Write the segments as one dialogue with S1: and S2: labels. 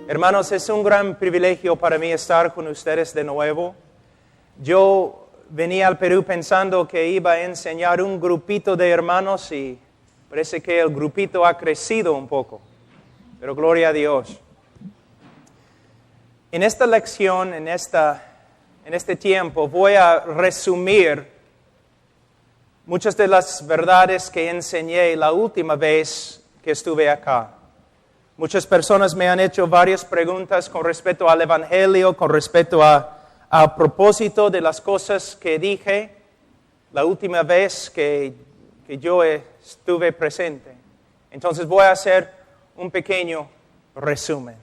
S1: Hermanos, es un gran privilegio para mí estar con ustedes de nuevo. Yo venía al Perú pensando que iba a enseñar un grupito de hermanos y parece que el grupito ha crecido un poco, pero gloria a Dios. En esta lección, en este tiempo, voy a resumir muchas de las verdades que enseñé la última vez que estuve acá. Muchas personas me han hecho varias preguntas con respecto al Evangelio, con respecto a propósito de las cosas que dije la última vez que yo estuve presente. Entonces voy a hacer un pequeño resumen.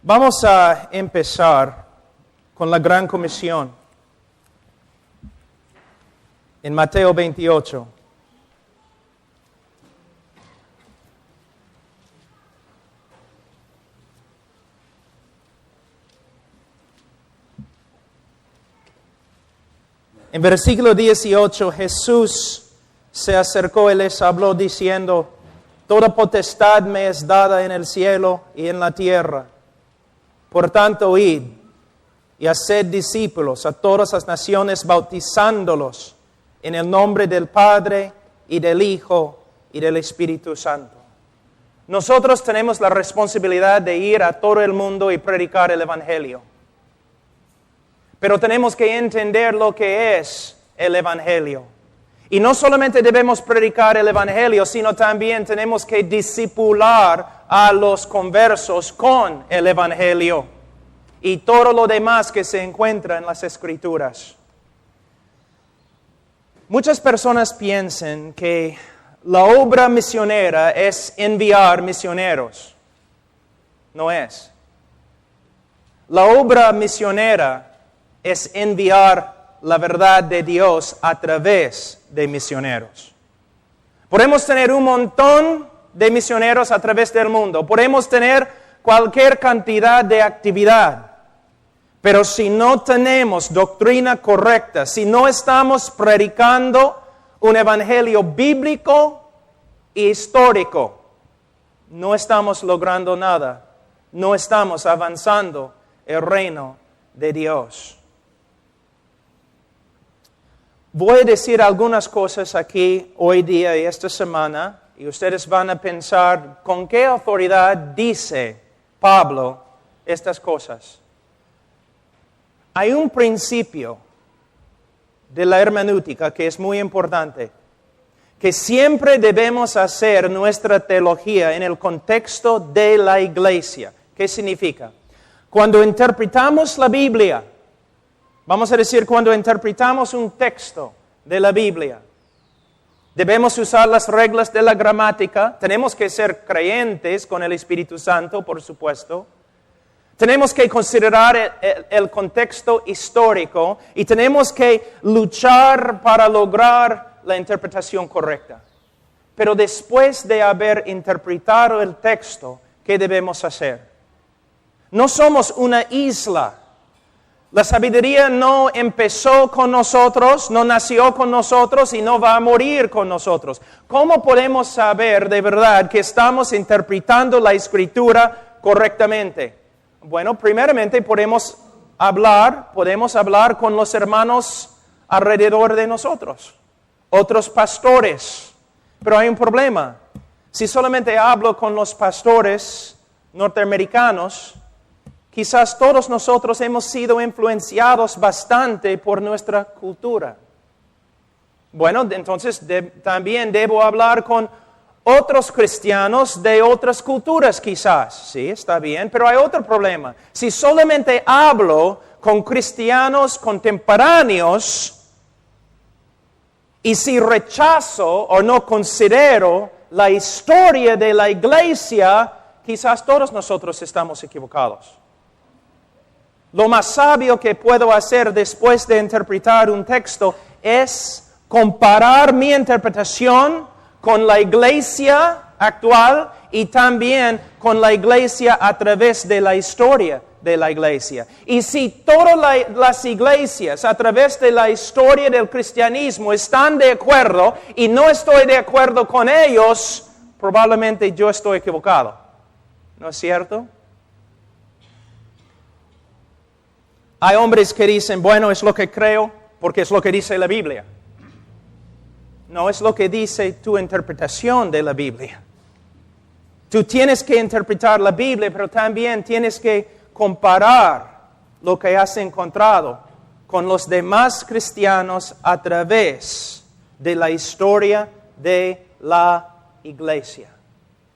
S1: Vamos a empezar con la Gran Comisión en Mateo 28. En versículo 18, Jesús se acercó y les habló diciendo: Toda potestad me es dada en el cielo y en la tierra. Por tanto, id y haced discípulos a todas las naciones, bautizándolos en el nombre del Padre y del Hijo y del Espíritu Santo. Nosotros tenemos la responsabilidad de ir a todo el mundo y predicar el Evangelio. Pero tenemos que entender lo que es el Evangelio. Y no solamente debemos predicar el Evangelio, sino también tenemos que discipular a los conversos con el Evangelio y todo lo demás que se encuentra en las Escrituras. Muchas personas piensan que la obra misionera es enviar misioneros. No es. La obra misionera es enviar la verdad de Dios a través de misioneros. Podemos tener un montón de misioneros a través del mundo. Podemos tener cualquier cantidad de actividad. Pero si no tenemos doctrina correcta, si no estamos predicando un evangelio bíblico e histórico, no estamos logrando nada. No estamos avanzando el reino de Dios. Voy a decir algunas cosas aquí hoy día y esta semana, y ustedes van a pensar, ¿con qué autoridad dice Pablo estas cosas? Hay un principio de la hermenéutica que es muy importante, que siempre debemos hacer nuestra teología en el contexto de la iglesia. ¿Qué significa? Cuando interpretamos la Biblia, vamos a decir, cuando interpretamos un texto de la Biblia, debemos usar las reglas de la gramática, tenemos que ser creyentes con el Espíritu Santo, por supuesto. Tenemos que considerar el contexto histórico y tenemos que luchar para lograr la interpretación correcta. Pero después de haber interpretado el texto, ¿qué debemos hacer? No somos una isla. La sabiduría no empezó con nosotros, no nació con nosotros y no va a morir con nosotros. ¿Cómo podemos saber de verdad que estamos interpretando la Escritura correctamente? Bueno, primeramente podemos hablar con los hermanos alrededor de nosotros, otros pastores. Pero hay un problema. Si solamente hablo con los pastores norteamericanos, quizás todos nosotros hemos sido influenciados bastante por nuestra cultura. Bueno, entonces también debo hablar con otros cristianos de otras culturas quizás. Sí, está bien, pero hay otro problema. Si solamente hablo con cristianos contemporáneos y si rechazo o no considero la historia de la iglesia, quizás todos nosotros estamos equivocados. Lo más sabio que puedo hacer después de interpretar un texto es comparar mi interpretación con la iglesia actual y también con la iglesia a través de la historia de la iglesia. Y si todas las iglesias a través de la historia del cristianismo están de acuerdo y no estoy de acuerdo con ellos, probablemente yo estoy equivocado. ¿No es cierto? Hay hombres que dicen, bueno, es lo que creo porque es lo que dice la Biblia. No, es lo que dice tu interpretación de la Biblia. Tú tienes que interpretar la Biblia, pero también tienes que comparar lo que has encontrado con los demás cristianos a través de la historia de la iglesia.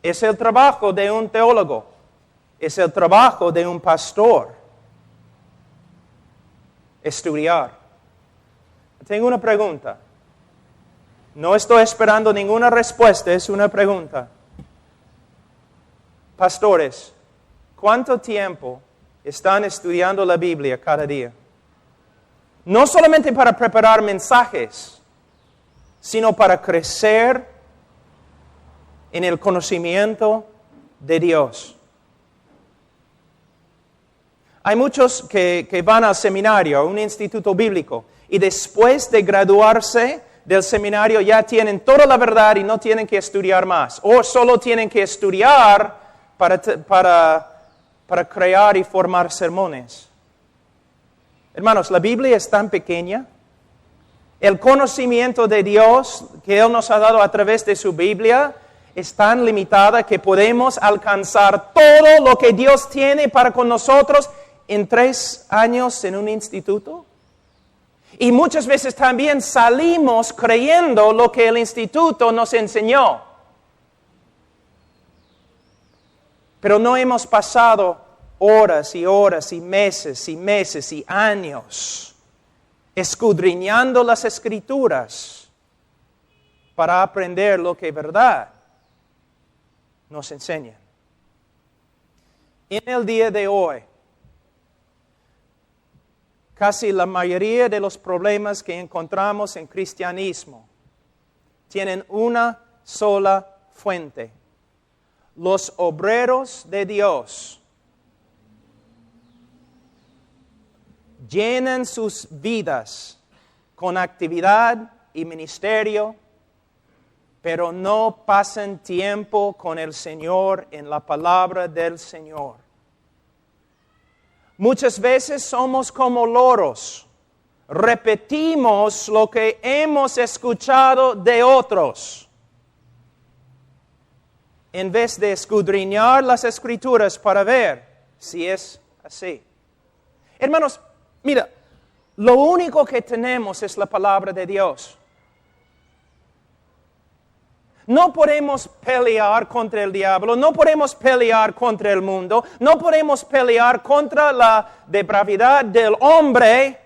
S1: Es el trabajo de un teólogo, es el trabajo de un pastor. Estudiar. Tengo una pregunta. No estoy esperando ninguna respuesta, es una pregunta. Pastores, ¿cuánto tiempo están estudiando la Biblia cada día? No solamente para preparar mensajes, sino para crecer en el conocimiento de Dios. Hay muchos que van al seminario, a un instituto bíblico, y después de graduarse del seminario ya tienen toda la verdad y no tienen que estudiar más. O solo tienen que estudiar para crear y formar sermones. Hermanos, la Biblia es tan pequeña. El conocimiento de Dios que Él nos ha dado a través de su Biblia es tan limitada que podemos alcanzar todo lo que Dios tiene para con nosotros en 3 años en un instituto. Y muchas veces también salimos creyendo lo que el instituto nos enseñó. Pero no hemos pasado horas y horas y meses y años escudriñando las Escrituras para aprender lo que verdad nos enseña. En el día de hoy, casi la mayoría de los problemas que encontramos en cristianismo tienen una sola fuente. Los obreros de Dios llenan sus vidas con actividad y ministerio, pero no pasan tiempo con el Señor en la palabra del Señor. Muchas veces somos como loros. Repetimos lo que hemos escuchado de otros, en vez de escudriñar las Escrituras para ver si es así. Hermanos, mira, lo único que tenemos es la palabra de Dios. No podemos pelear contra el diablo, no podemos pelear contra el mundo, no podemos pelear contra la depravidad del hombre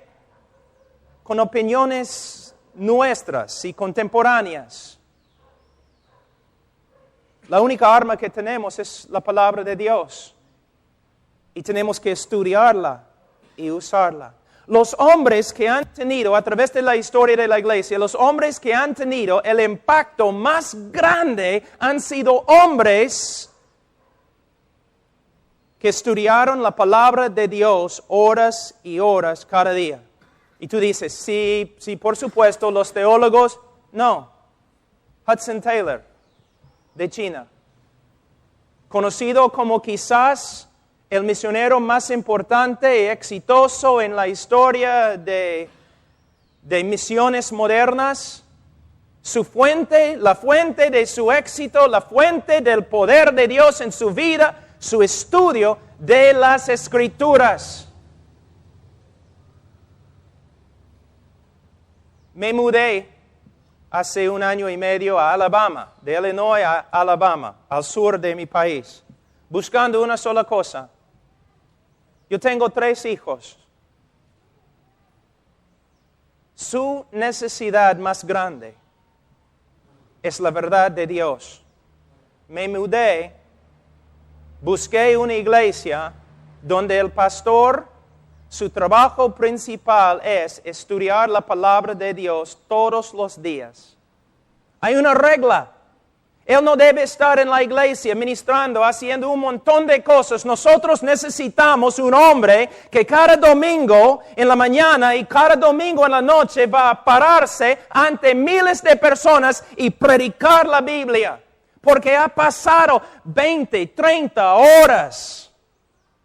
S1: con opiniones nuestras y contemporáneas. La única arma que tenemos es la palabra de Dios y tenemos que estudiarla y usarla. Los hombres que han tenido, a través de la historia de la iglesia, los hombres que han tenido el impacto más grande han sido hombres que estudiaron la palabra de Dios horas y horas cada día. Y tú dices, sí, por supuesto, los teólogos, no. Hudson Taylor, de China, conocido como quizás el misionero más importante y exitoso en la historia de misiones modernas. Su fuente, la fuente de su éxito, la fuente del poder de Dios en su vida, su estudio de las Escrituras. Me mudé hace 1 año y medio a Alabama, de Illinois a Alabama, al sur de mi país, buscando una sola cosa. Yo tengo 3 hijos. Su necesidad más grande es la verdad de Dios. Me mudé, busqué una iglesia donde el pastor, su trabajo principal es estudiar la palabra de Dios todos los días. Hay una regla. Él no debe estar en la iglesia ministrando, haciendo un montón de cosas. Nosotros necesitamos un hombre que cada domingo en la mañana y cada domingo en la noche va a pararse ante miles de personas y predicar la Biblia. Porque ha pasado 20, 30 horas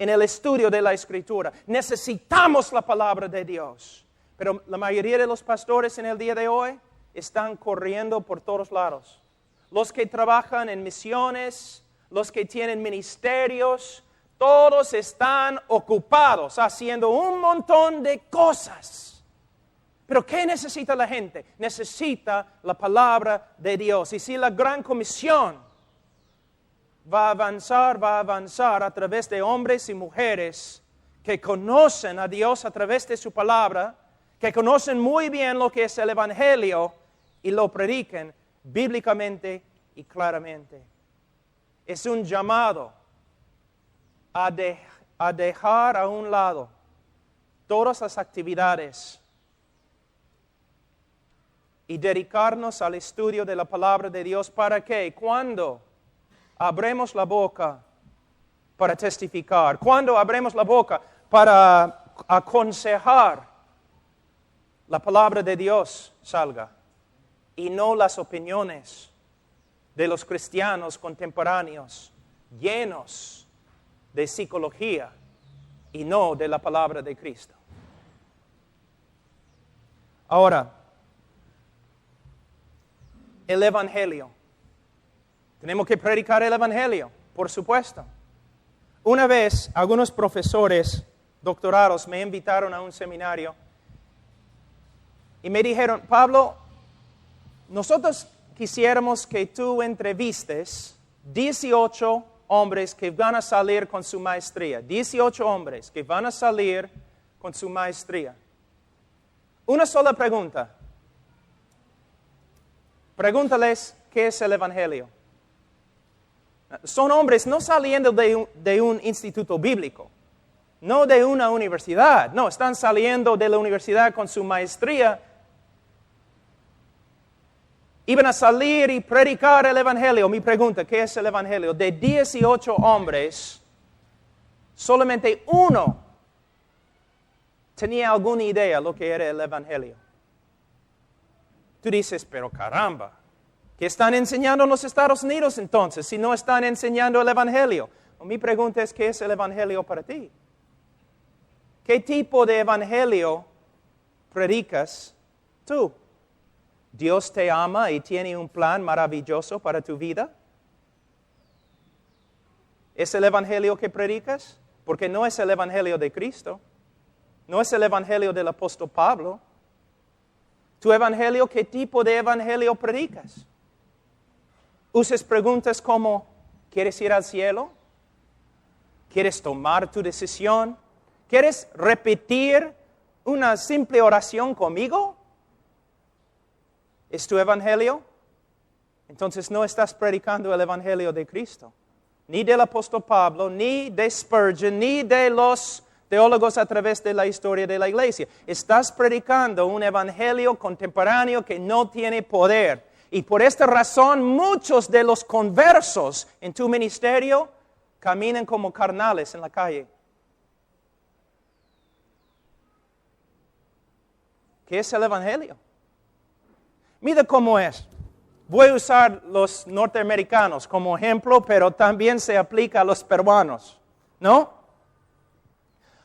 S1: en el estudio de la Escritura. Necesitamos la palabra de Dios. Pero la mayoría de los pastores en el día de hoy están corriendo por todos lados. Los que trabajan en misiones, los que tienen ministerios, todos están ocupados haciendo un montón de cosas. Pero ¿qué necesita la gente? Necesita la palabra de Dios. Y si la gran comisión va a avanzar a través de hombres y mujeres que conocen a Dios a través de su palabra, que conocen muy bien lo que es el Evangelio y lo prediquen bíblicamente y claramente. Es un llamado a dejar a un lado todas las actividades y dedicarnos al estudio de la palabra de Dios. ¿Para qué? Cuando abremos la boca para testificar, cuando abremos la boca para aconsejar, la palabra de Dios salga y no las opiniones de los cristianos contemporáneos llenos de psicología y no de la palabra de Cristo. Ahora, el Evangelio. Tenemos que predicar el Evangelio, por supuesto. Una vez, algunos profesores doctorados me invitaron a un seminario y me dijeron, Pablo, nosotros quisiéramos que tú entrevistes 18 hombres que van a salir con su maestría. 18 hombres que van a salir con su maestría. Una sola pregunta. Pregúntales qué es el Evangelio. Son hombres no saliendo de un instituto bíblico, no de una universidad. No, están saliendo de la universidad con su maestría. Iban a salir y predicar el Evangelio. Mi pregunta, ¿qué es el Evangelio? De 18 hombres, solamente uno tenía alguna idea de lo que era el Evangelio. Tú dices, pero caramba, ¿qué están enseñando en los Estados Unidos entonces si no están enseñando el Evangelio? Mi pregunta es, ¿qué es el Evangelio para ti? ¿Qué tipo de Evangelio predicas tú? ¿Dios te ama y tiene un plan maravilloso para tu vida? ¿Es el Evangelio que predicas? Porque no es el Evangelio de Cristo. No es el Evangelio del apóstol Pablo. ¿Tu Evangelio, qué tipo de Evangelio predicas? ¿Usas preguntas como, ¿quieres ir al cielo? ¿Quieres tomar tu decisión? ¿Quieres repetir una simple oración conmigo? ¿Es tu Evangelio? Entonces no estás predicando el Evangelio de Cristo. Ni del apóstol Pablo, ni de Spurgeon, ni de los teólogos a través de la historia de la iglesia. Estás predicando un Evangelio contemporáneo que no tiene poder. Y por esta razón muchos de los conversos en tu ministerio caminan como carnales en la calle. ¿Qué es el Evangelio? Mira cómo es. Voy a usar los norteamericanos como ejemplo, pero también se aplica a los peruanos, ¿no?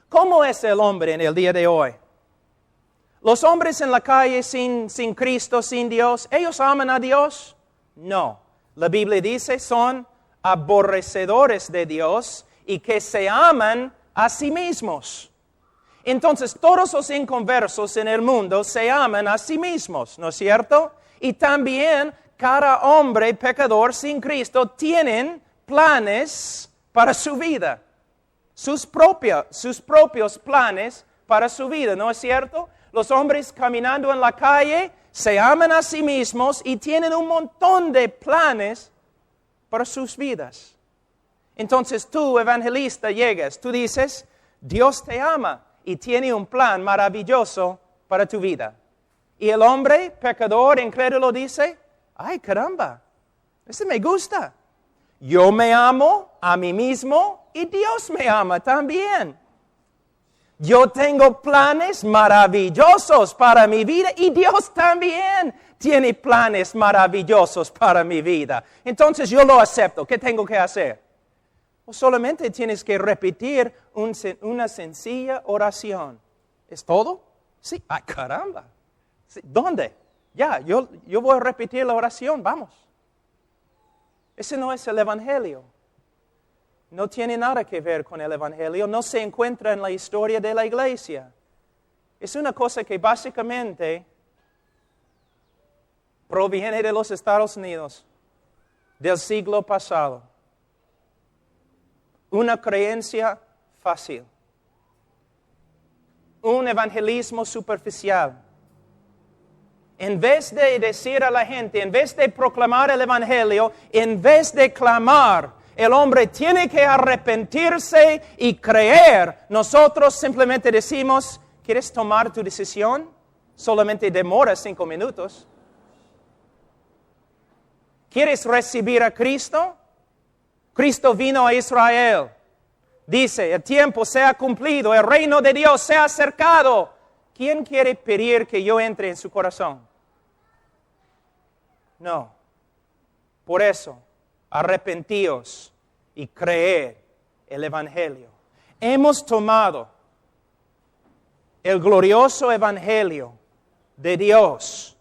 S1: ¿Cómo es el hombre en el día de hoy? Los hombres en la calle sin Cristo, sin Dios, ¿ellos aman a Dios? No. La Biblia dice, son aborrecedores de Dios y que se aman a sí mismos. Entonces, todos los inconversos en el mundo se aman a sí mismos, ¿no es cierto? Y también cada hombre pecador sin Cristo tienen planes para su vida. Sus propios planes para su vida, ¿no es cierto? Los hombres caminando en la calle se aman a sí mismos y tienen un montón de planes para sus vidas. Entonces tú, evangelista, llegas, tú dices, Dios te ama y tiene un plan maravilloso para tu vida. Y el hombre pecador, incrédulo, dice, ay caramba, ese me gusta. Yo me amo a mí mismo y Dios me ama también. Yo tengo planes maravillosos para mi vida y Dios también tiene planes maravillosos para mi vida. Entonces yo lo acepto. ¿Qué tengo que hacer? O solamente tienes que repetir una sencilla oración. ¿Es todo? Sí. ¡Ay, caramba! Sí. ¿Dónde? Ya, yo voy a repetir la oración, vamos. Ese no es el Evangelio. No tiene nada que ver con el Evangelio. No se encuentra en la historia de la iglesia. Es una cosa que básicamente proviene de los Estados Unidos, del siglo pasado. Una creencia fácil. Un evangelismo superficial. En vez de decir a la gente, en vez de proclamar el Evangelio, en vez de clamar, el hombre tiene que arrepentirse y creer. Nosotros simplemente decimos, ¿quieres tomar tu decisión? Solamente demora 5 minutos. ¿Quieres recibir a Cristo? Cristo vino a Israel. Dice, el tiempo se ha cumplido, el reino de Dios se ha acercado. ¿Quién quiere pedir que yo entre en su corazón? No. Por eso, arrepentíos y creed el Evangelio. Hemos tomado el glorioso Evangelio de Dios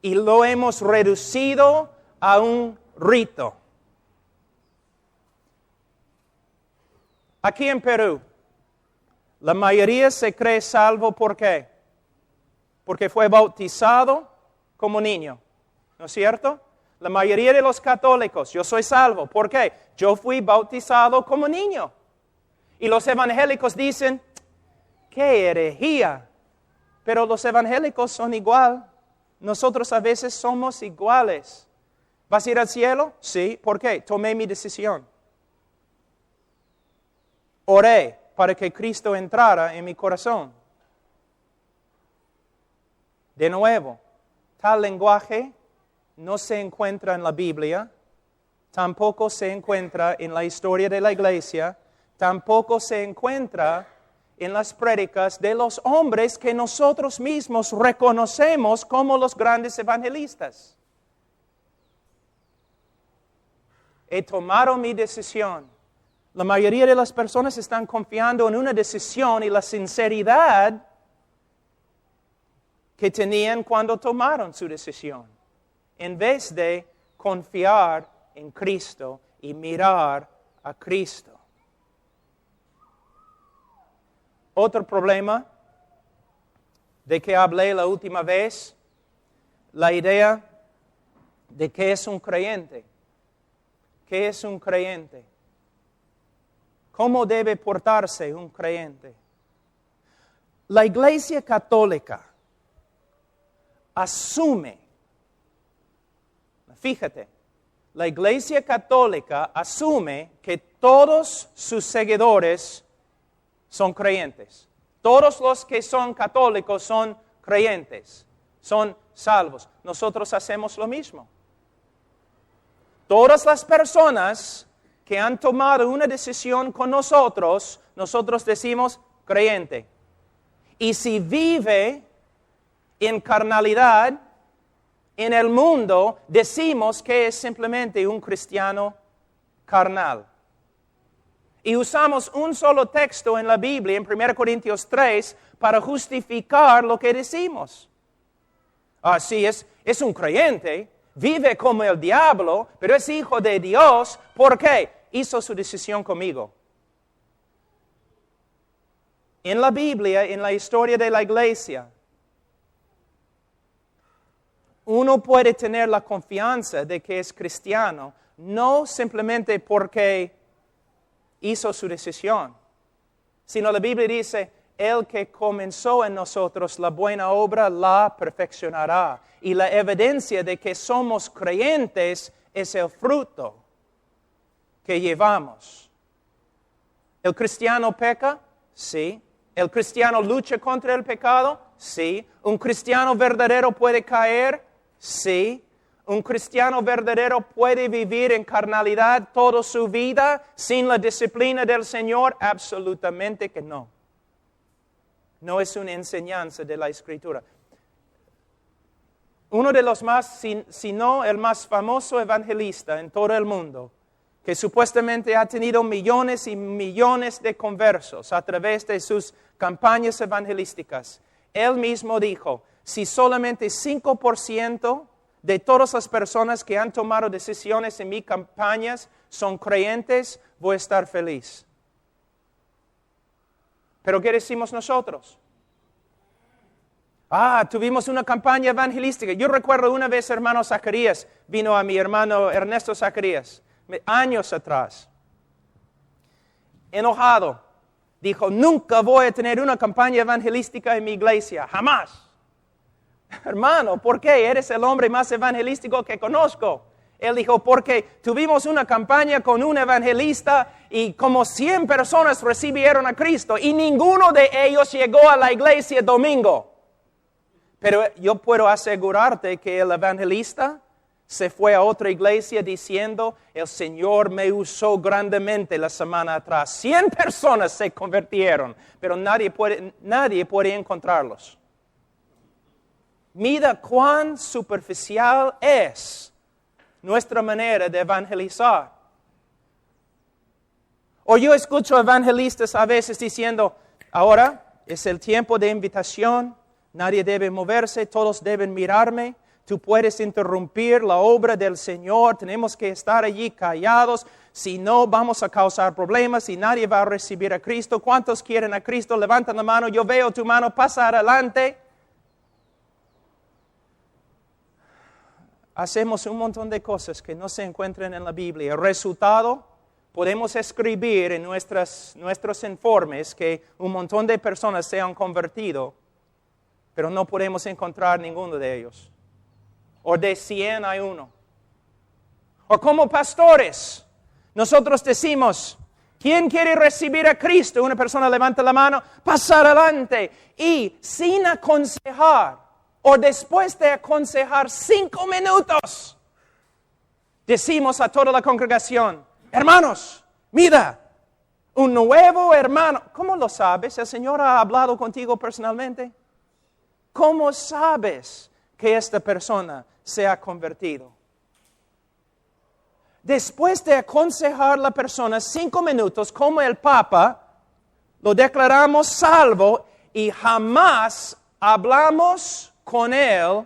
S1: y lo hemos reducido a un rito. Aquí en Perú, la mayoría se cree salvo, ¿por qué? Porque fue bautizado como niño, ¿no es cierto? La mayoría de los católicos, yo soy salvo, ¿por qué? Yo fui bautizado como niño. Y los evangélicos dicen, ¡qué herejía! Pero los evangélicos son igual. Nosotros a veces somos iguales. ¿Vas a ir al cielo? Sí. ¿Por qué? Tomé mi decisión. Oré para que Cristo entrara en mi corazón. De nuevo, tal lenguaje no se encuentra en la Biblia, tampoco se encuentra en la historia de la iglesia, tampoco se encuentra en las prédicas de los hombres que nosotros mismos reconocemos como los grandes evangelistas. He tomado mi decisión. La mayoría de las personas están confiando en una decisión y la sinceridad que tenían cuando tomaron su decisión, en vez de confiar en Cristo y mirar a Cristo. Otro problema de que hablé la última vez, la idea de qué es un creyente. ¿Qué es un creyente? ¿Cómo debe portarse un creyente? La Iglesia Católica asume, fíjate, la Iglesia Católica asume que todos sus seguidores son creyentes. Todos los que son católicos son creyentes, son salvos. Nosotros hacemos lo mismo. Todas las personas que han tomado una decisión con nosotros, nosotros decimos creyente. Y si vive en carnalidad, en el mundo, decimos que es simplemente un cristiano carnal. Y usamos un solo texto en la Biblia, en 1 Corintios 3, para justificar lo que decimos. Sí, es un creyente, vive como el diablo, pero es hijo de Dios. ¿Por qué? Hizo su decisión conmigo. En la Biblia, en la historia de la iglesia, uno puede tener la confianza de que es cristiano, no simplemente porque hizo su decisión, sino la Biblia dice, el que comenzó en nosotros la buena obra la perfeccionará. Y la evidencia de que somos creyentes es el fruto que llevamos. ¿El cristiano peca? Sí. ¿El cristiano lucha contra el pecado? Sí. ¿Un cristiano verdadero puede caer? Sí. ¿Un cristiano verdadero puede vivir en carnalidad toda su vida sin la disciplina del Señor? Absolutamente que no. No es una enseñanza de la Escritura. Uno de los más, si no el más famoso evangelista en todo el mundo, que supuestamente ha tenido millones y millones de conversos a través de sus campañas evangelísticas, él mismo dijo, si solamente 5% de todas las personas que han tomado decisiones en mis campañas son creyentes, voy a estar feliz. Pero ¿qué decimos nosotros? Tuvimos una campaña evangelística. Yo recuerdo una vez, hermano Zacarías, vino a mi hermano Ernesto Zacarías, años atrás, enojado. Dijo, nunca voy a tener una campaña evangelística en mi iglesia, jamás. Hermano, ¿por qué? Eres el hombre más evangelístico que conozco. Él dijo, porque tuvimos una campaña con un evangelista y como 100 personas recibieron a Cristo y ninguno de ellos llegó a la iglesia domingo. Pero yo puedo asegurarte que el evangelista se fue a otra iglesia diciendo, el Señor me usó grandemente la semana atrás. 100 personas se convirtieron, pero nadie puede encontrarlos. Mira cuán superficial es nuestra manera de evangelizar. O yo escucho evangelistas a veces diciendo, ahora es el tiempo de invitación, nadie debe moverse, todos deben mirarme, tú puedes interrumpir la obra del Señor, tenemos que estar allí callados, si no vamos a causar problemas y nadie va a recibir a Cristo. ¿Cuántos quieren a Cristo? Levantan la mano, yo veo tu mano, pasa adelante. Hacemos un montón de cosas que no se encuentran en la Biblia. El resultado, podemos escribir en nuestros informes que un montón de personas se han convertido, pero no podemos encontrar ninguno de ellos. O de 100 hay uno. O como pastores, nosotros decimos, ¿quién quiere recibir a Cristo? Una persona levanta la mano, pasa adelante y sin aconsejar, o después de aconsejar 5 minutos, decimos a toda la congregación, hermanos, mira, un nuevo hermano. ¿Cómo lo sabes? ¿El Señor ha hablado contigo personalmente? ¿Cómo sabes que esta persona se ha convertido? Después de aconsejar a la persona 5 minutos, como el Papa, lo declaramos salvo y jamás hablamos con él,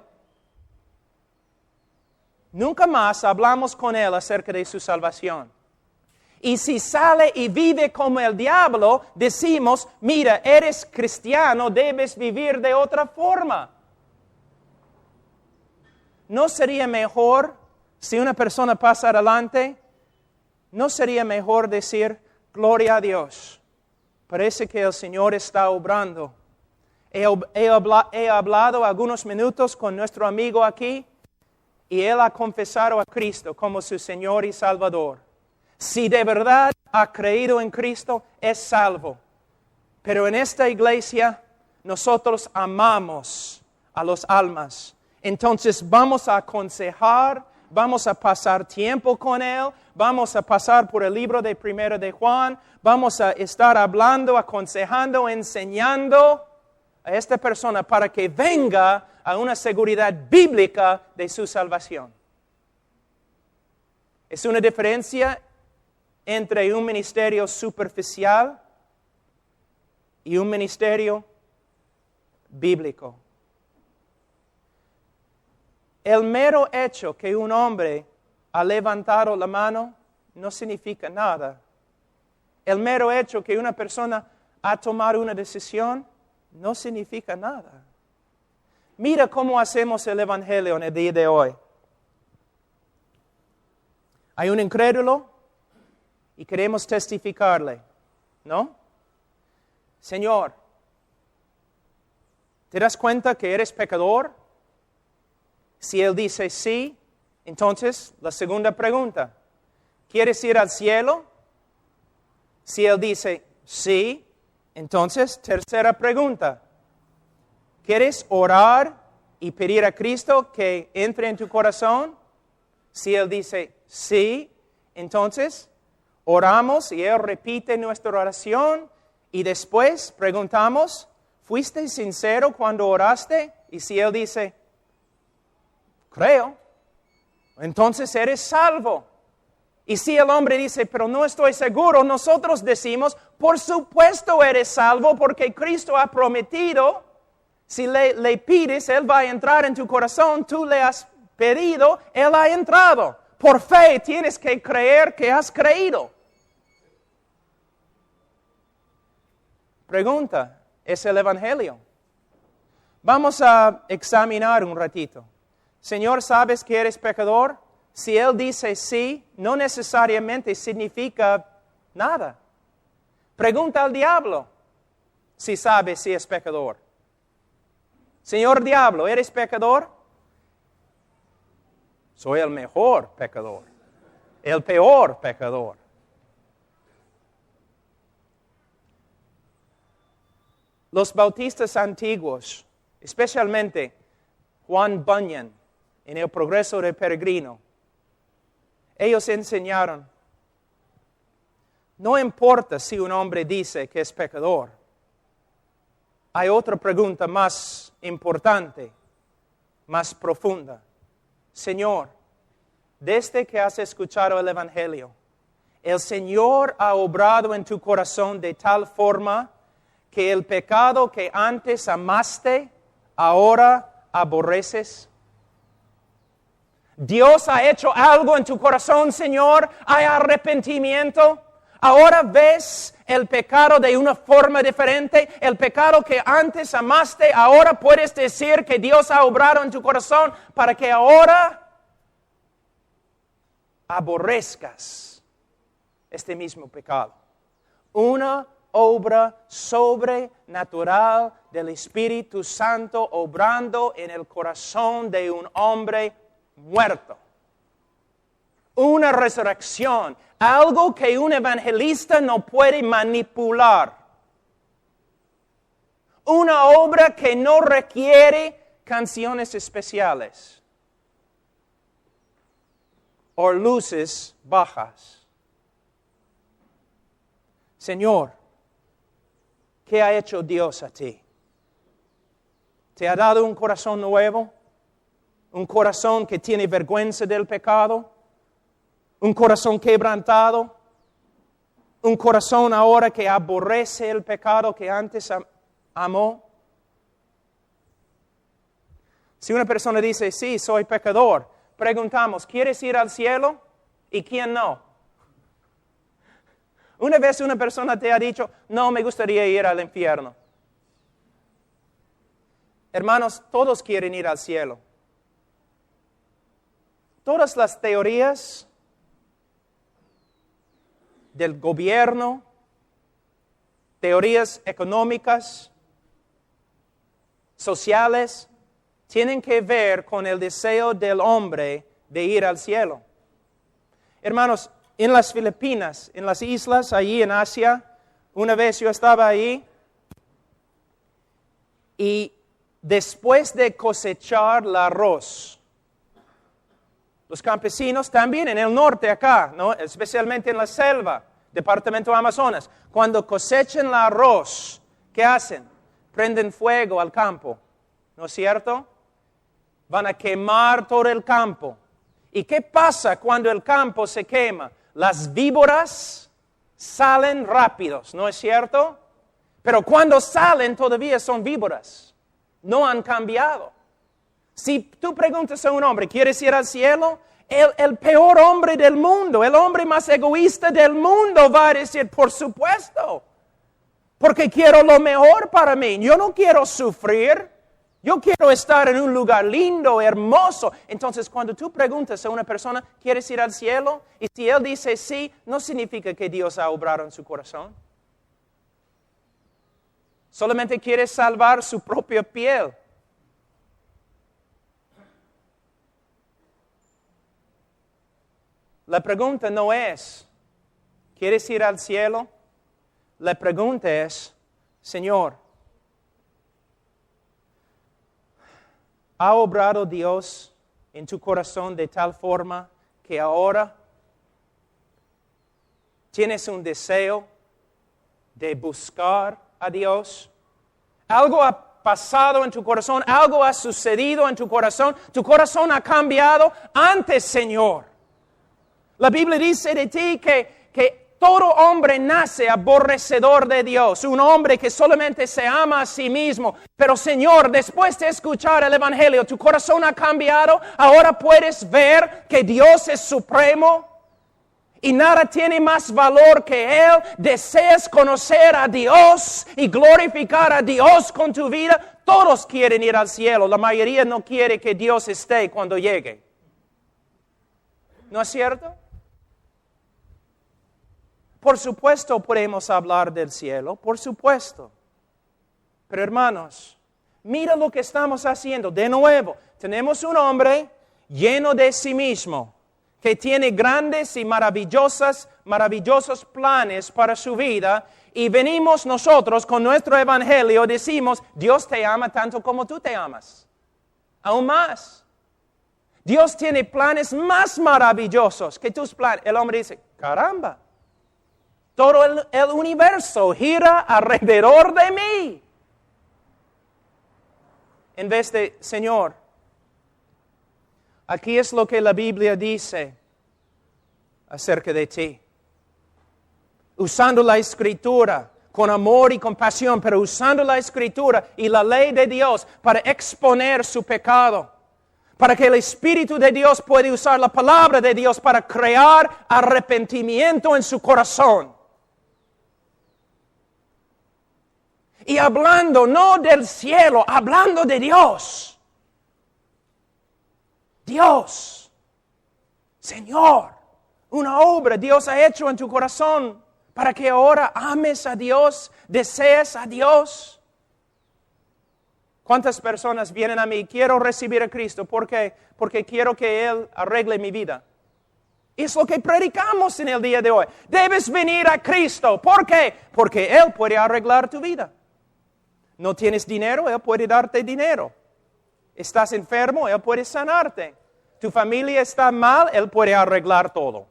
S1: nunca más hablamos con él acerca de su salvación. Y si sale y vive como el diablo, decimos, mira, eres cristiano, debes vivir de otra forma. ¿No sería mejor, si una persona pasa adelante, no sería mejor decir, gloria a Dios, parece que el Señor está obrando? He hablado algunos minutos con nuestro amigo aquí y él ha confesado a Cristo como su Señor y Salvador. Si de verdad ha creído en Cristo, es salvo. Pero en esta iglesia nosotros amamos a las almas. Entonces vamos a aconsejar, vamos a pasar tiempo con él, vamos a pasar por el libro de 1 de Juan, vamos a estar hablando, aconsejando, enseñando a esta persona para que venga a una seguridad bíblica de su salvación. Es una diferencia entre un ministerio superficial y un ministerio bíblico. El mero hecho que un hombre ha levantado la mano no significa nada. El mero hecho que una persona ha tomado una decisión no significa nada. Mira cómo hacemos el evangelio en el día de hoy. Hay un incrédulo y queremos testificarle, ¿no? Señor, ¿te das cuenta que eres pecador? Si él dice sí, entonces la segunda pregunta, ¿quieres ir al cielo? Si él dice sí, entonces tercera pregunta, ¿quieres orar y pedir a Cristo que entre en tu corazón? Si él dice sí, entonces oramos y él repite nuestra oración y después preguntamos, ¿fuiste sincero cuando oraste? Y si él dice, creo, entonces eres salvo. Y si el hombre dice, pero no estoy seguro, nosotros decimos, por supuesto eres salvo porque Cristo ha prometido, si le pides, Él va a entrar en tu corazón, tú le has pedido, Él ha entrado. Por fe tienes que creer que has creído. Pregunta, ¿es el Evangelio? Vamos a examinar un ratito. Señor, ¿sabes que eres pecador? Si Él dice sí, no necesariamente significa nada. Pregunta al diablo si sabe si es pecador. Señor diablo, ¿eres pecador? Soy el mejor pecador, el peor pecador. Los bautistas antiguos, especialmente Juan Bunyan, en el Progreso del Peregrino, ellos enseñaron, no importa si un hombre dice que es pecador, hay otra pregunta más importante, más profunda. Señor, desde que has escuchado el Evangelio, el Señor ha obrado en tu corazón de tal forma que el pecado que antes amaste, ahora aborreces. Dios ha hecho algo en tu corazón, Señor. Hay arrepentimiento. Ahora ves el pecado de una forma diferente. El pecado que antes amaste, ahora puedes decir que Dios ha obrado en tu corazón para que ahora aborrezcas este mismo pecado. Una obra sobrenatural del Espíritu Santo obrando en el corazón de un hombre muerto. Una resurrección, algo que un evangelista no puede manipular. Una obra que no requiere canciones especiales o luces bajas. Señor, ¿qué ha hecho Dios a ti? ¿Te ha dado un corazón nuevo? ¿Un corazón que tiene vergüenza del pecado? ¿Un corazón quebrantado? ¿Un corazón ahora que aborrece el pecado que antes amó? Si una persona dice, sí, soy pecador, preguntamos, ¿quieres ir al cielo? ¿Y quién no? Una vez una persona te ha dicho, no, me gustaría ir al infierno. Hermanos, todos quieren ir al cielo. Todas las teorías del gobierno, teorías económicas, sociales, tienen que ver con el deseo del hombre de ir al cielo. Hermanos, en las Filipinas, en las islas, allí en Asia, una vez yo estaba ahí y después de cosechar el arroz, los campesinos también en el norte acá, ¿no? Especialmente en la selva, departamento Amazonas, cuando cosechan el arroz, ¿qué hacen? Prenden fuego al campo, ¿no es cierto? Van a quemar todo el campo. ¿Y qué pasa cuando el campo se quema? Las víboras salen rápidos, ¿no es cierto? Pero cuando salen todavía son víboras. No han cambiado. Si tú preguntas a un hombre, ¿quieres ir al cielo? El peor hombre del mundo, el hombre más egoísta del mundo va a decir, por supuesto, porque quiero lo mejor para mí. Yo no quiero sufrir. Yo quiero estar en un lugar lindo, hermoso. Entonces, cuando tú preguntas a una persona, ¿quieres ir al cielo? Y si él dice sí, no significa que Dios ha obrado en su corazón. Solamente quiere salvar su propia piel. La pregunta no es, ¿quieres ir al cielo? La pregunta es, Señor, ¿ha obrado Dios en tu corazón de tal forma que ahora tienes un deseo de buscar a Dios? Algo ha pasado en tu corazón, algo ha sucedido en tu corazón ha cambiado antes, Señor. La Biblia dice de ti que todo hombre nace aborrecedor de Dios, un hombre que solamente se ama a sí mismo. Pero Señor, después de escuchar el Evangelio, tu corazón ha cambiado, ahora puedes ver que Dios es supremo y nada tiene más valor que Él. Deseas conocer a Dios y glorificar a Dios con tu vida. Todos quieren ir al cielo, la mayoría no quiere que Dios esté cuando llegue. ¿No es cierto? Por supuesto podemos hablar del cielo, por supuesto. Pero hermanos, mira lo que estamos haciendo. De nuevo, tenemos un hombre lleno de sí mismo, que tiene grandes y maravillosos planes para su vida, y venimos nosotros con nuestro evangelio, decimos, Dios te ama tanto como tú te amas. Aún más. Dios tiene planes más maravillosos que tus planes. El hombre dice, caramba. Todo el universo gira alrededor de mí. En vez de, Señor, aquí es lo que la Biblia dice acerca de ti. Usando la Escritura con amor y compasión, pero usando la Escritura y la ley de Dios para exponer su pecado. Para que el Espíritu de Dios pueda usar la palabra de Dios para crear arrepentimiento en su corazón. Y hablando no del cielo, hablando de Dios. Dios, Señor, una obra Dios ha hecho en tu corazón para que ahora ames a Dios, desees a Dios. ¿Cuántas personas vienen a mí? Quiero recibir a Cristo. ¿Por qué? Porque quiero que Él arregle mi vida. Es lo que predicamos en el día de hoy. Debes venir a Cristo. ¿Por qué? Porque Él puede arreglar tu vida. No tienes dinero, Él puede darte dinero. Estás enfermo, Él puede sanarte. Tu familia está mal, Él puede arreglar todo.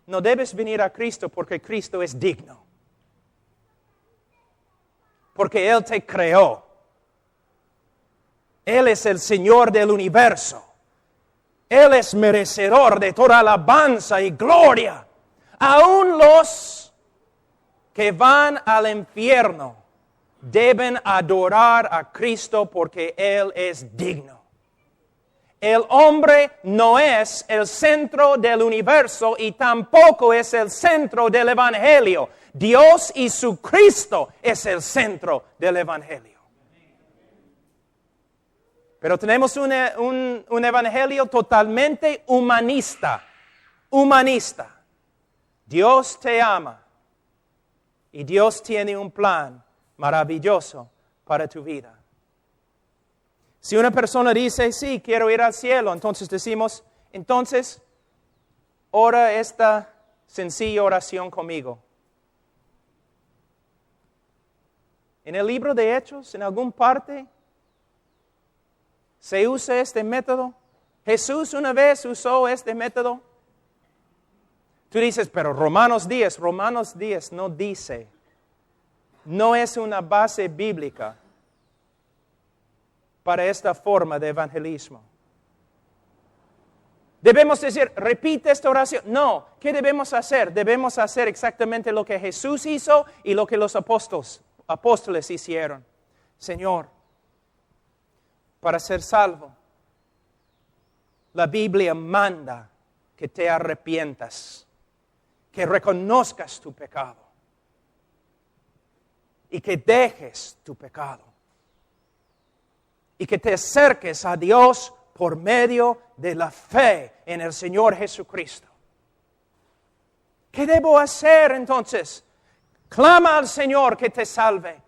S1: No debes venir a Cristo porque Cristo es digno. Porque Él te creó. Él es el Señor del universo. Él es merecedor de toda alabanza y gloria. Aún los que van al infierno deben adorar a Cristo porque Él es digno. El hombre no es el centro del universo y tampoco es el centro del Evangelio. Dios y su Cristo es el centro del Evangelio. Pero tenemos un Evangelio totalmente humanista. Humanista. Dios te ama. Y Dios tiene un plan maravilloso para tu vida. Si una persona dice, sí, quiero ir al cielo, entonces decimos, entonces, ora esta sencilla oración conmigo. En el libro de Hechos, en alguna parte, se usa este método. Jesús una vez usó este método. Tú dices, pero Romanos 10 no dice, no es una base bíblica para esta forma de evangelismo. Debemos decir, repite esta oración. No, ¿qué debemos hacer? Debemos hacer exactamente lo que Jesús hizo y lo que los apóstoles hicieron. Señor, para ser salvo, la Biblia manda que te arrepientas, que reconozcas tu pecado y que dejes tu pecado y que te acerques a Dios por medio de la fe en el Señor Jesucristo. ¿Qué debo hacer entonces? Clama al Señor que te salve.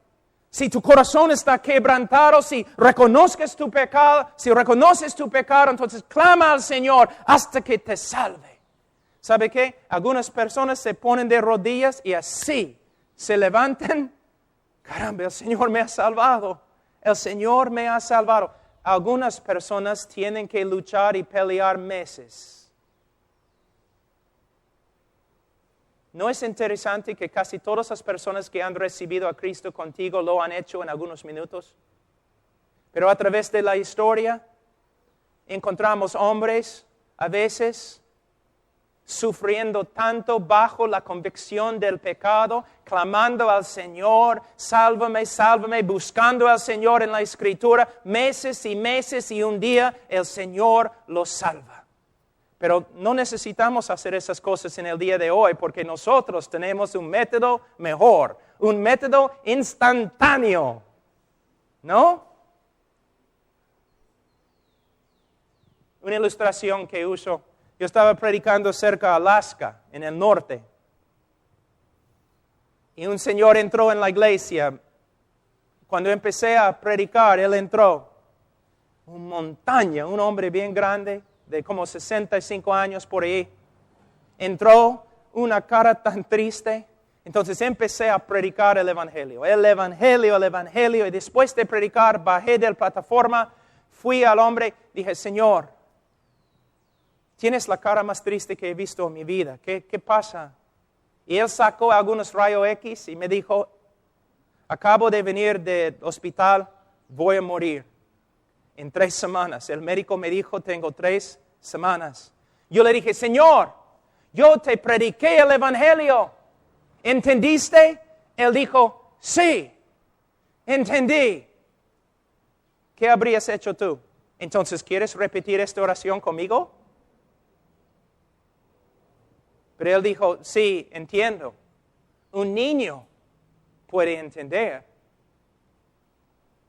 S1: Si tu corazón está quebrantado, si reconoces tu pecado, entonces clama al Señor hasta que te salve. ¿Sabe qué? Algunas personas se ponen de rodillas y así se levantan. Caramba, el Señor me ha salvado. El Señor me ha salvado. Algunas personas tienen que luchar y pelear meses. ¿No es interesante que casi todas las personas que han recibido a Cristo contigo lo han hecho en algunos minutos? Pero a través de la historia encontramos hombres a veces sufriendo tanto bajo la convicción del pecado, clamando al Señor, sálvame, sálvame, buscando al Señor en la Escritura, meses y meses, y un día el Señor los salva. Pero no necesitamos hacer esas cosas en el día de hoy, porque nosotros tenemos un método mejor, un método instantáneo, ¿no? Una ilustración que uso. Yo estaba predicando cerca de Alaska, en el norte. Y un señor entró en la iglesia. Cuando empecé a predicar, él entró. Una montaña, un hombre bien grande, de como 65 años por ahí. Entró, una cara tan triste. Entonces empecé a predicar el Evangelio. El Evangelio. Y después de predicar, bajé de la plataforma, fui al hombre, dije, Señor, tienes la cara más triste que he visto en mi vida. ¿Qué pasa? Y él sacó algunos rayos X y me dijo, acabo de venir del hospital, voy a morir en 3 semanas. El médico me dijo, tengo 3 semanas. Yo le dije, Señor, yo te prediqué el Evangelio. ¿Entendiste? Él dijo, sí, entendí. ¿Qué habrías hecho tú? Entonces, ¿quieres repetir esta oración conmigo? Pero él dijo, sí, entiendo. Un niño puede entender.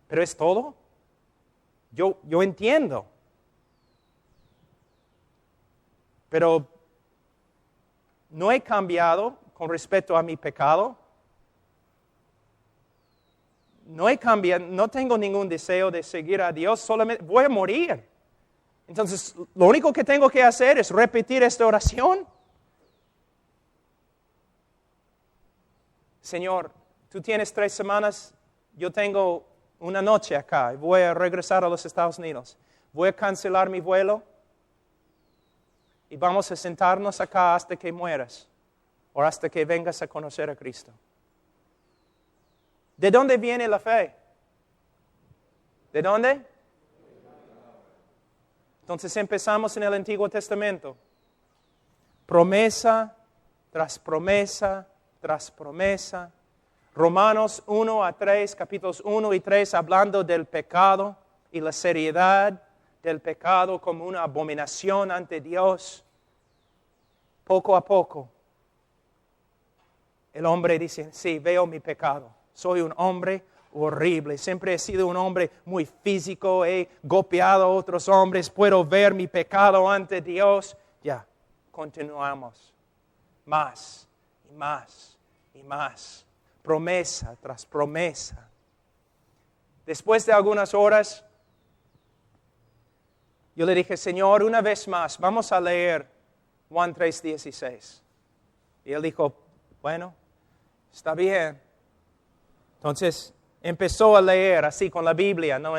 S1: ¿Pero es todo? Yo entiendo. Pero no he cambiado con respecto a mi pecado. No he cambiado, no tengo ningún deseo de seguir a Dios, solamente voy a morir. Entonces, lo único que tengo que hacer es repetir esta oración. Señor, tú tienes 3 semanas, yo tengo una noche acá y voy a regresar a los Estados Unidos. Voy a cancelar mi vuelo y vamos a sentarnos acá hasta que mueras o hasta que vengas a conocer a Cristo. ¿De dónde viene la fe? ¿De dónde? Entonces empezamos en el Antiguo Testamento. Promesa tras promesa tras promesa. Romanos 1 a 3, capítulos 1 y 3, hablando del pecado y la seriedad del pecado como una abominación ante Dios. Poco a poco, el hombre dice, sí, veo mi pecado. Soy un hombre horrible. Siempre he sido un hombre muy físico. He golpeado a otros hombres. Puedo ver mi pecado ante Dios. Ya, continuamos. Más y más y más. Promesa tras promesa. Después de algunas horas, yo le dije, Señor, una vez más, vamos a leer Juan 3:16. Y él dijo, bueno, está bien. Entonces empezó a leer así con la Biblia, ¿no?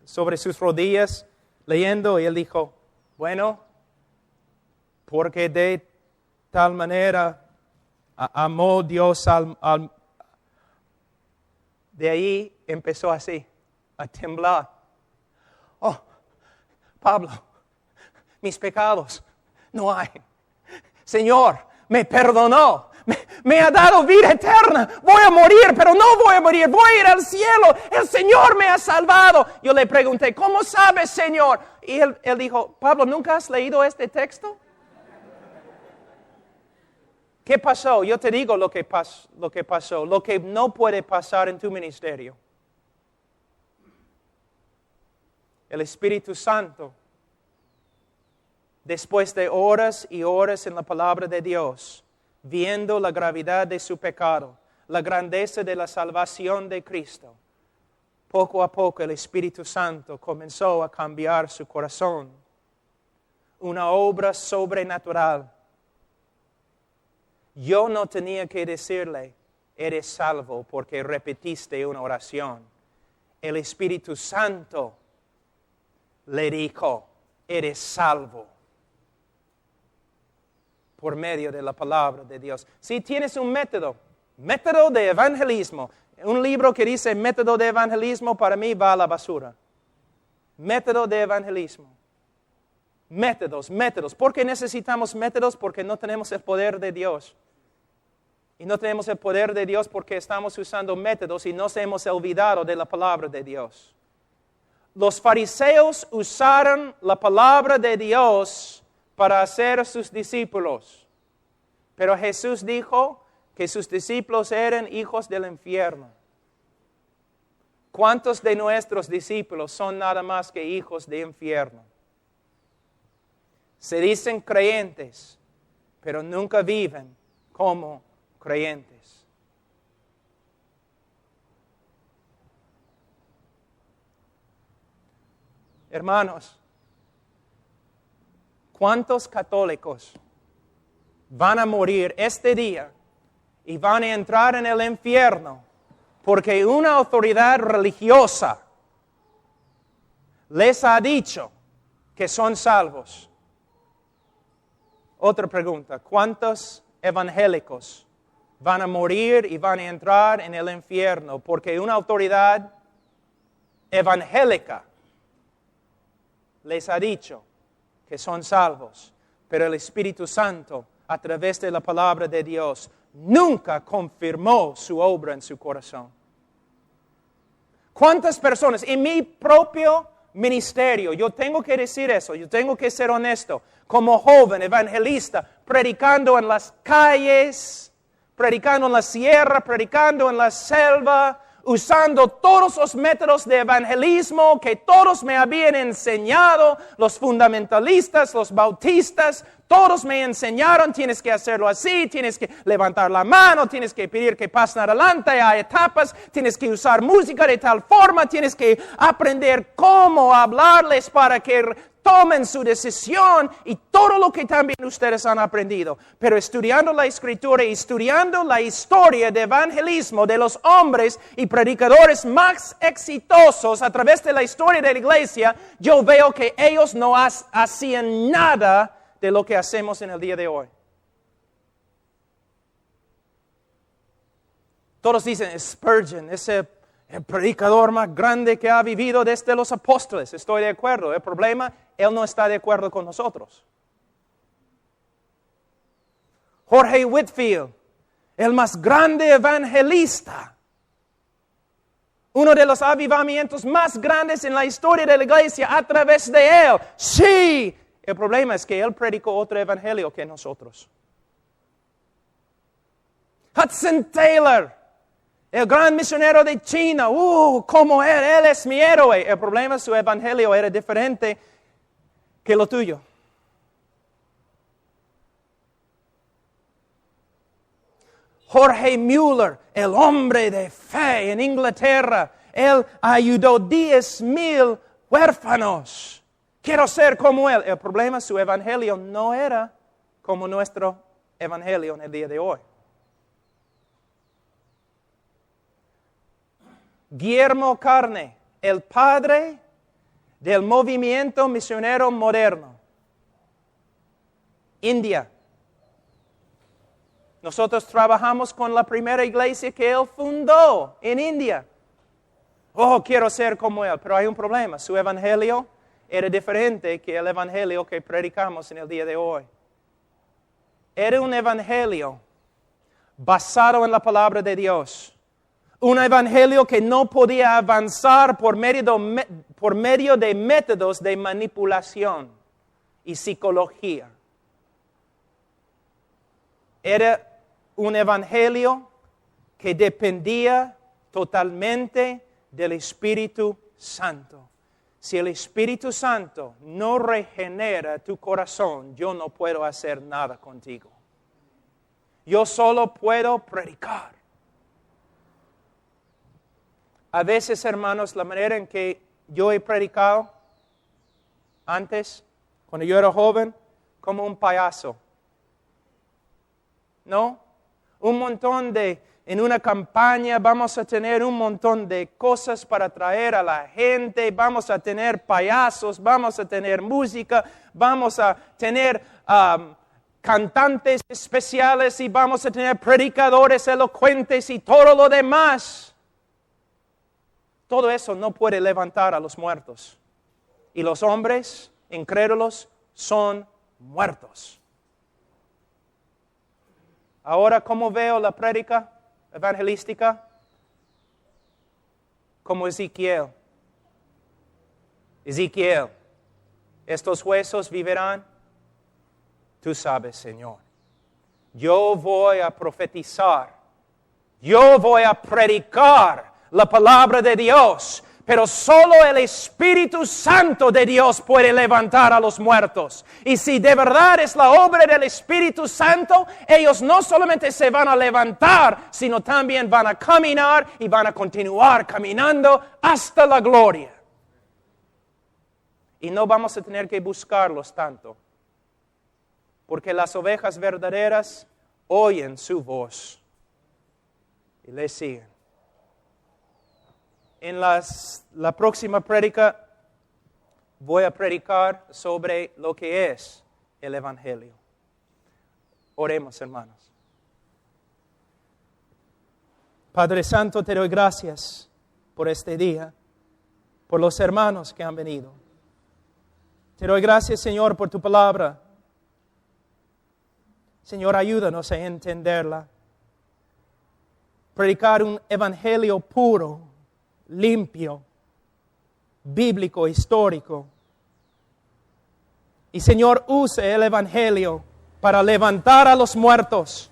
S1: Sobre sus rodillas, leyendo, y él dijo, bueno, porque de tal manera amó Dios de ahí empezó así, a temblar. Oh, Pablo, mis pecados no hay. Señor, me perdonó. Me ha dado vida eterna. Voy a morir, pero no voy a morir. Voy a ir al cielo. El Señor me ha salvado. Yo le pregunté, ¿cómo sabes, Señor? Y él dijo, Pablo, ¿nunca has leído este texto? ¿Qué pasó? Yo te digo lo que pasó. Lo que no puede pasar en tu ministerio. El Espíritu Santo, después de horas y horas en la palabra de Dios, viendo la gravedad de su pecado, la grandeza de la salvación de Cristo, poco a poco el Espíritu Santo comenzó a cambiar su corazón. Una obra sobrenatural. Yo no tenía que decirle, eres salvo porque repetiste una oración. El Espíritu Santo le dijo, eres salvo. Por medio de la palabra de Dios. Si tienes un método de evangelismo, un libro que dice método de evangelismo, para mí va a la basura. Método de evangelismo. Métodos, métodos. ¿Por qué necesitamos métodos? Porque no tenemos el poder de Dios. Y no tenemos el poder de Dios porque estamos usando métodos y nos hemos olvidado de la palabra de Dios. Los fariseos usaron la palabra de Dios para hacer a sus discípulos. Pero Jesús dijo que sus discípulos eran hijos del infierno. ¿Cuántos de nuestros discípulos son nada más que hijos del infierno? Se dicen creyentes, pero nunca viven como creyentes. Hermanos, ¿cuántos católicos van a morir este día y van a entrar en el infierno porque una autoridad religiosa les ha dicho que son salvos? Otra pregunta, ¿cuántos evangélicos van a morir y van a entrar en el infierno porque una autoridad evangélica les ha dicho que son salvos, pero el Espíritu Santo, a través de la palabra de Dios, nunca confirmó su obra en su corazón? ¿Cuántas personas en mi propio ministerio, yo tengo que decir eso, yo tengo que ser honesto, como joven evangelista, predicando en las calles, predicando en la sierra, predicando en la selva, usando todos los métodos de evangelismo que todos me habían enseñado, los fundamentalistas, los bautistas, todos me enseñaron, tienes que hacerlo así, tienes que levantar la mano, tienes que pedir que pasen adelante, hay etapas, tienes que usar música de tal forma, tienes que aprender cómo hablarles para que tomen su decisión y todo lo que también ustedes han aprendido. Pero estudiando la Escritura y estudiando la historia de evangelismo de los hombres y predicadores más exitosos a través de la historia de la iglesia, yo veo que ellos no hacían nada de lo que hacemos en el día de hoy. Todos dicen, Spurgeon, ese el predicador más grande que ha vivido desde los apóstoles. Estoy de acuerdo. El problema, él no está de acuerdo con nosotros. Jorge Whitfield, el más grande evangelista. Uno de los avivamientos más grandes en la historia de la iglesia a través de él. Sí. El problema es que él predicó otro evangelio que nosotros. Hudson Taylor, el gran misionero de China, como él es mi héroe. El problema es que su evangelio era diferente que lo tuyo. Jorge Mueller, el hombre de fe en Inglaterra, él ayudó 10,000 huérfanos. Quiero ser como él. El problema es que su evangelio no era como nuestro evangelio en el día de hoy. Guillermo Carne, el padre del movimiento misionero moderno. India. Nosotros trabajamos con la primera iglesia que él fundó en India. Quiero ser como él, pero hay un problema. Su evangelio era diferente que el evangelio que predicamos en el día de hoy. Era un evangelio basado en la palabra de Dios. Un evangelio que no podía avanzar por medio de métodos de manipulación y psicología. Era un evangelio que dependía totalmente del Espíritu Santo. Si el Espíritu Santo no regenera tu corazón, yo no puedo hacer nada contigo. Yo solo puedo predicar. A veces, hermanos, la manera en que yo he predicado antes, cuando yo era joven, como un payaso. ¿No? En una campaña vamos a tener un montón de cosas para traer a la gente, vamos a tener payasos, vamos a tener música, vamos a tener cantantes especiales y vamos a tener predicadores elocuentes y todo lo demás. Todo eso no puede levantar a los muertos. Y los hombres incrédulos son muertos. Ahora, ¿cómo veo la prédica evangelística? Como Ezequiel. Ezequiel, ¿estos huesos vivirán? Tú sabes, Señor. Yo voy a profetizar. Yo voy a predicar la palabra de Dios. Pero solo el Espíritu Santo de Dios puede levantar a los muertos. Y si de verdad es la obra del Espíritu Santo, ellos no solamente se van a levantar, sino también van a caminar y van a continuar caminando hasta la gloria. Y no vamos a tener que buscarlos tanto, porque las ovejas verdaderas oyen su voz y le siguen. En la próxima prédica voy a predicar sobre lo que es el Evangelio. Oremos, hermanos. Padre Santo, te doy gracias por este día, por los hermanos que han venido. Te doy gracias, Señor, por tu palabra. Señor, ayúdanos a entenderla. Predicar un evangelio puro, limpio, bíblico, histórico. Y Señor, use el evangelio para levantar a los muertos,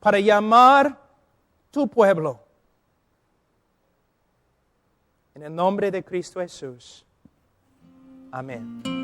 S1: para llamar tu pueblo. En el nombre de Cristo Jesús. Amén.